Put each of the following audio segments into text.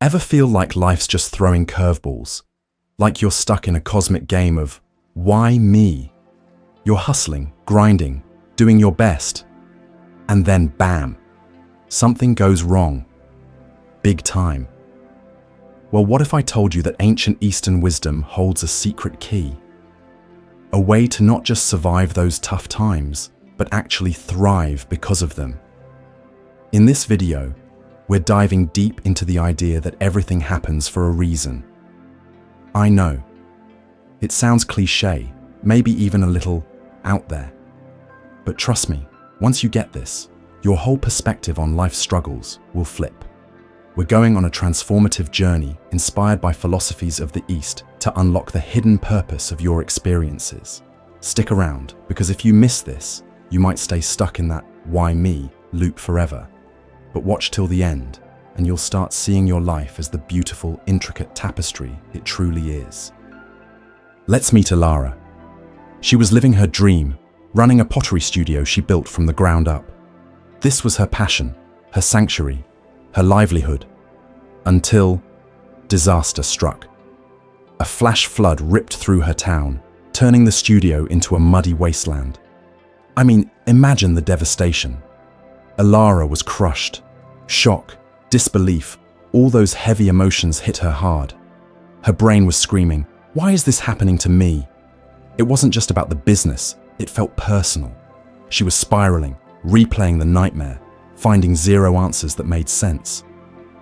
Ever feel like life's just throwing curveballs? Like you're stuck in a cosmic game of, why me? You're hustling, grinding, doing your best. And then bam, something goes wrong. Big time. Well, what if I told you that ancient Eastern wisdom holds a secret key? A way to not just survive those tough times, but actually thrive because of them. In this video, we're diving deep into the idea that everything happens for a reason. I know, it sounds cliché, maybe even a little out there. But trust me, once you get this, your whole perspective on life's struggles will flip. We're going on a transformative journey inspired by philosophies of the East to unlock the hidden purpose of your experiences. Stick around, because if you miss this, you might stay stuck in that "why me" loop forever. But watch till the end, and you'll start seeing your life as the beautiful, intricate tapestry it truly is. Let's meet Alara. She was living her dream, running a pottery studio she built from the ground up. This was her passion, her sanctuary, her livelihood, until disaster struck. A flash flood ripped through her town, turning the studio into a muddy wasteland. I mean, imagine the devastation. Alara was crushed. Shock, disbelief, all those heavy emotions hit her hard. Her brain was screaming, "Why is this happening to me?" It wasn't just about the business, it felt personal. She was spiraling, replaying the nightmare, finding zero answers that made sense.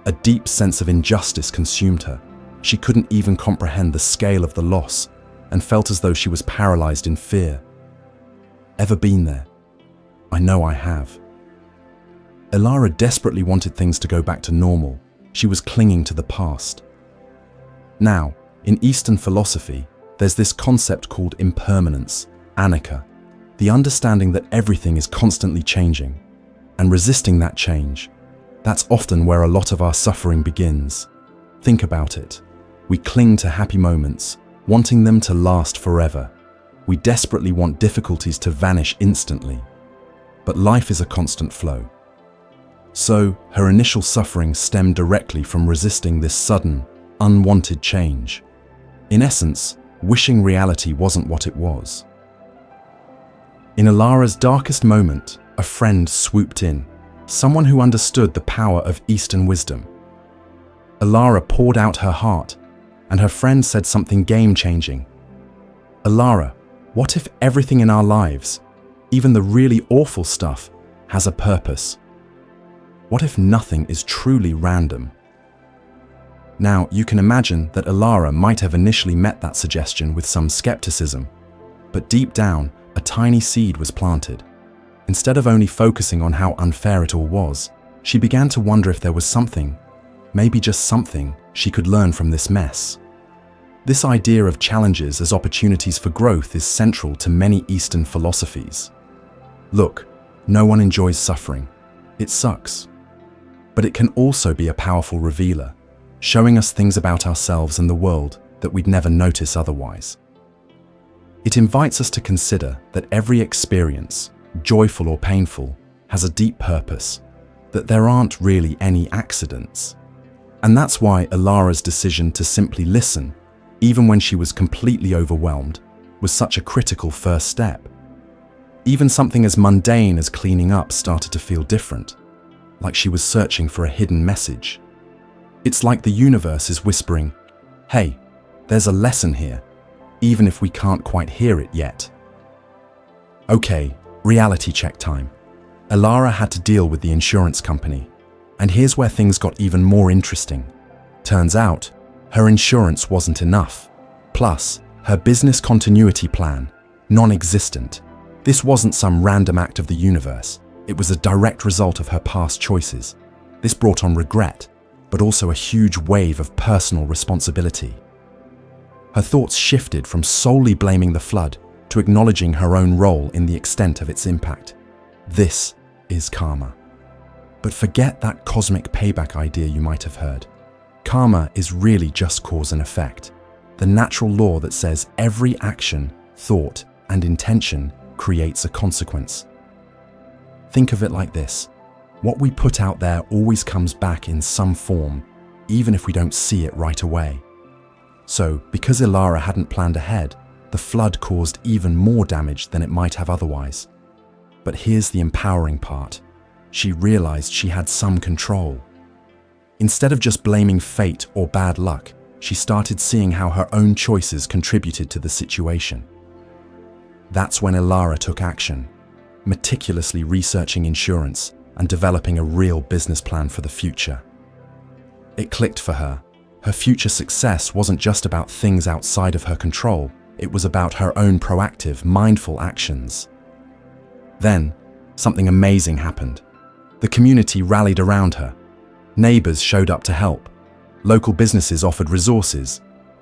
A deep sense of injustice consumed her. She couldn't even comprehend the scale of the loss and felt as though she was paralyzed in fear. Ever been there? I know I have. Alara desperately wanted things to go back to normal. She was clinging to the past. Now, in Eastern philosophy, there's this concept called impermanence, anicca, the understanding that everything is constantly changing. And resisting that change, that's often where a lot of our suffering begins. Think about it. We cling to happy moments, wanting them to last forever. We desperately want difficulties to vanish instantly. But life is a constant flow. So, her initial suffering stemmed directly from resisting this sudden, unwanted change. In essence, wishing reality wasn't what it was. In Alara's darkest moment, a friend swooped in, someone who understood the power of Eastern wisdom. Alara poured out her heart, and her friend said something game-changing. "Alara, what if everything in our lives, even the really awful stuff, has a purpose? What if nothing is truly random?" Now, you can imagine that Alara might have initially met that suggestion with some skepticism, but deep down, a tiny seed was planted. Instead of only focusing on how unfair it all was, she began to wonder if there was something, maybe just something, she could learn from this mess. This idea of challenges as opportunities for growth is central to many Eastern philosophies. Look, no one enjoys suffering. It sucks. But it can also be a powerful revealer, showing us things about ourselves and the world that we'd never notice otherwise. It invites us to consider that every experience, joyful or painful, has a deep purpose, that there aren't really any accidents. And that's why Alara's decision to simply listen, even when she was completely overwhelmed, was such a critical first step. Even something as mundane as cleaning up started to feel different, like she was searching for a hidden message. It's like the universe is whispering, "Hey, there's a lesson here, even if we can't quite hear it yet." Okay, reality check time. Alara had to deal with the insurance company. And here's where things got even more interesting. Turns out, her insurance wasn't enough. Plus, her business continuity plan, non-existent. This wasn't some random act of the universe. It was a direct result of her past choices. This brought on regret, but also a huge wave of personal responsibility. Her thoughts shifted from solely blaming the flood to acknowledging her own role in the extent of its impact. This is karma. But forget that cosmic payback idea you might have heard. Karma is really just cause and effect, the natural law that says every action, thought, and intention creates a consequence. Think of it like this. What we put out there always comes back in some form, even if we don't see it right away. So, because Ilara hadn't planned ahead, the flood caused even more damage than it might have otherwise. But here's the empowering part. She realized she had some control. Instead of just blaming fate or bad luck, she started seeing how her own choices contributed to the situation. That's when Ilara took action, meticulously researching insurance and developing a real business plan for the future. It clicked for her. Her future success wasn't just about things outside of her control, it was about her own proactive, mindful actions. Then, something amazing happened. The community rallied around her. Neighbors showed up to help. Local businesses offered resources.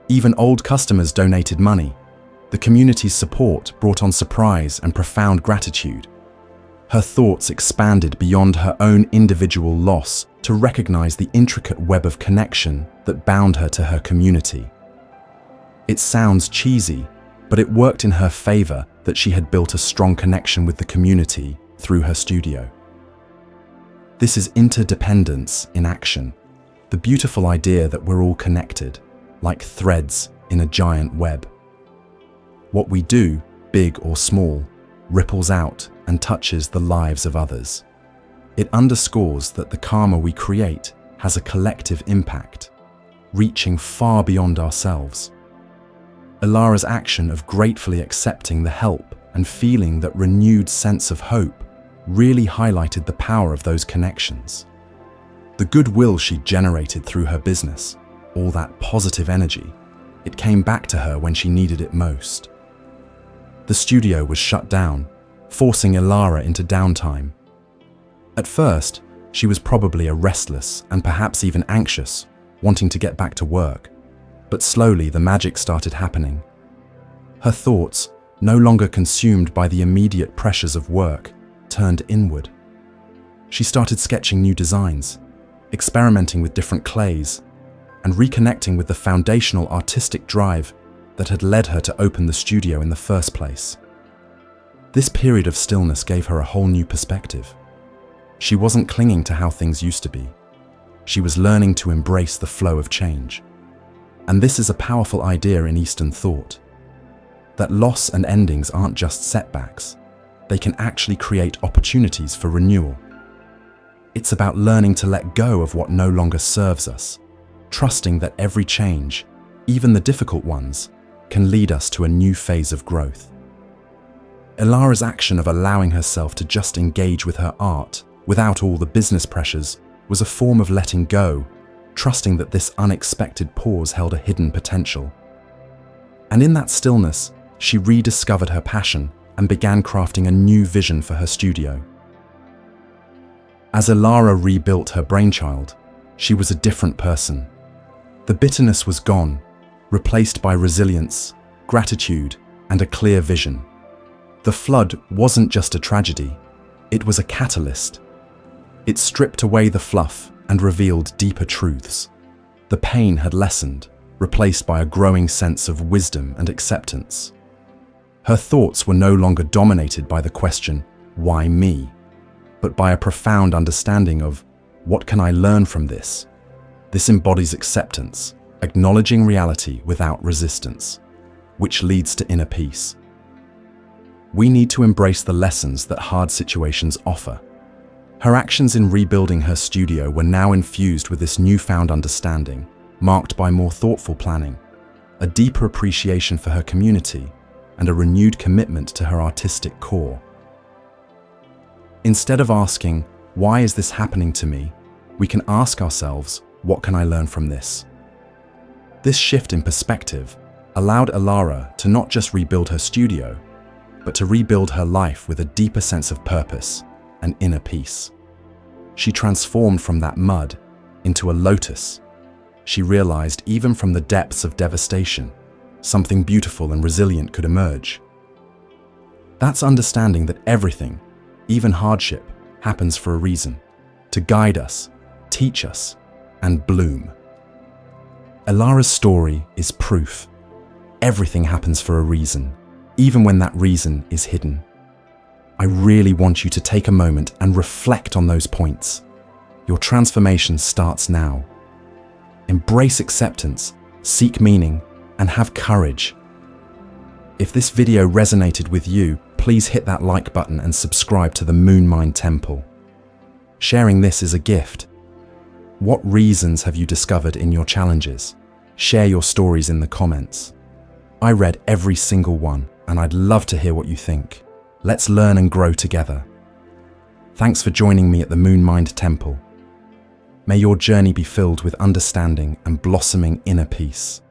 Even old customers donated money. The community's support brought on surprise and profound gratitude. Her thoughts expanded beyond her own individual loss to recognize the intricate web of connection that bound her to her community. It sounds cheesy, but it worked in her favor that she had built a strong connection with the community through her studio. This is interdependence in action, the beautiful idea that we're all connected, like threads in a giant web. What we do, big or small, ripples out and touches the lives of others. It underscores that the karma we create has a collective impact, reaching far beyond ourselves. Ilara's action of gratefully accepting the help and feeling that renewed sense of hope really highlighted the power of those connections. The goodwill she generated through her business, all that positive energy, it came back to her when she needed it most. The studio was shut down, forcing Ilara into downtime. At first, she was probably restless and perhaps even anxious, wanting to get back to work. But slowly the magic started happening. Her thoughts, no longer consumed by the immediate pressures of work, turned inward. She started sketching new designs, experimenting with different clays, and reconnecting with the foundational artistic drive that had led her to open the studio in the first place. This period of stillness gave her a whole new perspective. She wasn't clinging to how things used to be. She was learning to embrace the flow of change. And this is a powerful idea in Eastern thought, that loss and endings aren't just setbacks. They can actually create opportunities for renewal. It's about learning to let go of what no longer serves us, trusting that every change, even the difficult ones, can lead us to a new phase of growth. Ilara's action of allowing herself to just engage with her art without all the business pressures was a form of letting go, trusting that this unexpected pause held a hidden potential. And in that stillness, she rediscovered her passion and began crafting a new vision for her studio. As Ilara rebuilt her brainchild, she was a different person. The bitterness was gone, replaced by resilience, gratitude, and a clear vision. The flood wasn't just a tragedy, it was a catalyst. It stripped away the fluff and revealed deeper truths. The pain had lessened, replaced by a growing sense of wisdom and acceptance. Her thoughts were no longer dominated by the question, "Why me?" but by a profound understanding of, "What can I learn from this?" This embodies acceptance, acknowledging reality without resistance, which leads to inner peace. We need to embrace the lessons that hard situations offer. Her actions in rebuilding her studio were now infused with this newfound understanding, marked by more thoughtful planning, a deeper appreciation for her community, and a renewed commitment to her artistic core. Instead of asking, "Why is this happening to me?" we can ask ourselves, "What can I learn from this?" This shift in perspective allowed Ilara to not just rebuild her studio, but to rebuild her life with a deeper sense of purpose and inner peace. She transformed from that mud into a lotus. She realized even from the depths of devastation, something beautiful and resilient could emerge. That's understanding that everything, even hardship, happens for a reason, to guide us, teach us, and bloom. Ilara's story is proof. Everything happens for a reason, even when that reason is hidden. I really want you to take a moment and reflect on those points. Your transformation starts now. Embrace acceptance, seek meaning, and have courage. If this video resonated with you, please hit that like button and subscribe to the Moon Mind Temple. Sharing this is a gift. What reasons have you discovered in your challenges? Share your stories in the comments. I read every single one, and I'd love to hear what you think. Let's learn and grow together. Thanks for joining me at the Moon Mind Temple. May your journey be filled with understanding and blossoming inner peace.